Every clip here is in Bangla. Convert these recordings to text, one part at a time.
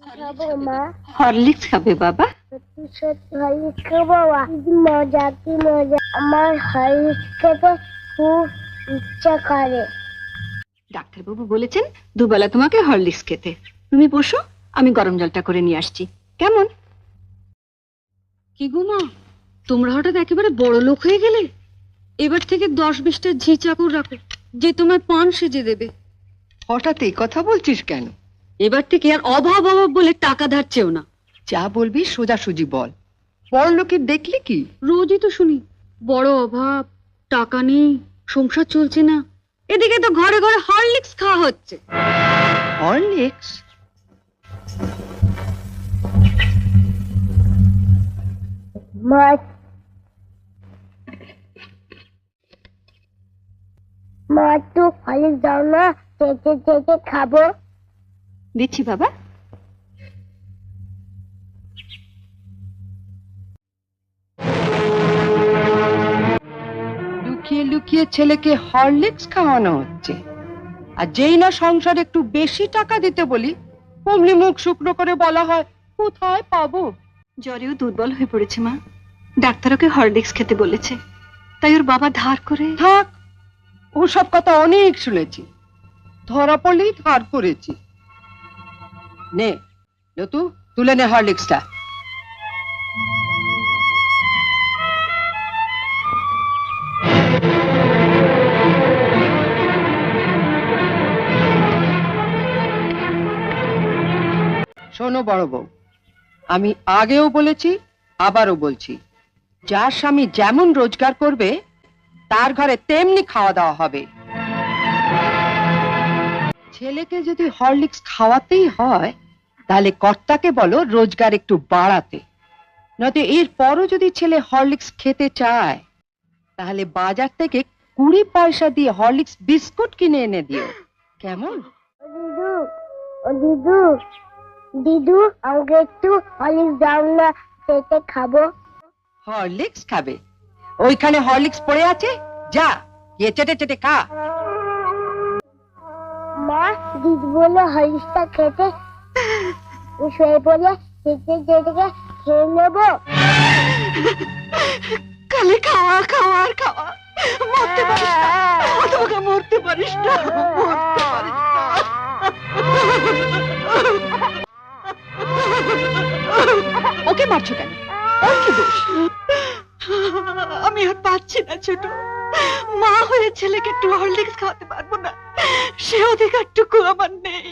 খাবো মা। হরলিক্স খাবে বাবা? সত্যি সত্যি হরলিক্স খাবো বাবা। কি মজা কি মজা, আমার হরলিক্স খেতে খুব ইচ্ছা করে। ডাক্তারবাবু বলেছেন দুবেলা তোমাকে হরলিক্স খেতে। তুমি বসো, আমি গরম জলটা করে নিয়ে আসছি। কেমন? কি গো মা, তোমরা হঠাৎ একেবারে বড় লোক হয়ে গেলে। এবার থেকে 10-20টা ঝি চাকর রাখো, যে তোমায় পান সেজে দেবে। হঠাৎ এই কথা বলছিস কেন? এবার থেকে আর অভাব অভাব বলে টাকা ধার চেও না। যা বলবি সোজাসুজি বল। বড় লোকের দেখলি কি? রোজই তো শুনি বড় অভাব, টাকা নেই, সংসার চলছে না। এদিকে তো ঘরে ঘরে হরলিক্স খাওয়া হচ্ছে। হরলিক্স? মা মা একটু হরলিক্স দাও না, চেটে চেটে খাবো। দিচ্ছি বাবা। লুকিয়ে লুকিয়ে ছেলেকে হরলিক্স খাওয়ানো হচ্ছে, আর যেই না সংসার একটু বেশি টাকা দিতে বলি অমনি মুখ শুকনো করে বলা হয় কোথায় পাবো। জ্বরেও দুর্বল হয়ে পড়েছে মা, ডাক্তার ওকে হরলিক্স খেতে বলেছে, তাই ওর বাবা ধার করে। থাক, ওসব কথা অনেক শুনেছি। ধরা পড়লেই ধার করেছি। নে লতু, তুলে নে হরলিক্সটা। শোনো বড় বউ, আমি আগেও বলেছি আবারও বলছি, যার স্বামী যেমন রোজগার করবে তার ঘরে তেমনি খাওয়া দাওয়া হবে। ছেলেকে যদি হরলিক্স খাওয়াতেই হয় তাহলে কর্তাকে বলো রোজগার একটু বাড়াতে। নয়তো এর পরও যদি ছেলে হরলিক্স খেতে চায় তাহলে বাজার থেকে 20 পয়সা দিয়ে হরলিক্স বিস্কুট কিনে এনে দিও, কেমন? দিদু, ও দিদু, দিদু আমাকে একটু হরলিক্স দাও না, চেটে খাবো। হরলিক্স খাবে? ওইখানে হরলিক্স পড়ে আছে, যা গিয়ে চেটে চেটে খা। মা দিদি বলে হরলিক্সটা খেতে, শুয়ে পড়ে চেটে চেটে খেয়ে নেবো। খালি খাওয়া খাওয়া আর খাওয়া, মরতে পারিস না, তোমাকে মরতে পারিস না, মরতে পারিস না। ওকে মারছো কেন? ওর কি দোষ? আমি আর পাচ্ছি না ছোট, মা হয়ে ছেলেকে একটু হরলিক্স খাওয়াতে পারবো না, সে অধিকারটুকু আমার নেই।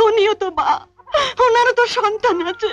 উনিও তো মা, ওনারও তো সন্তান আছে।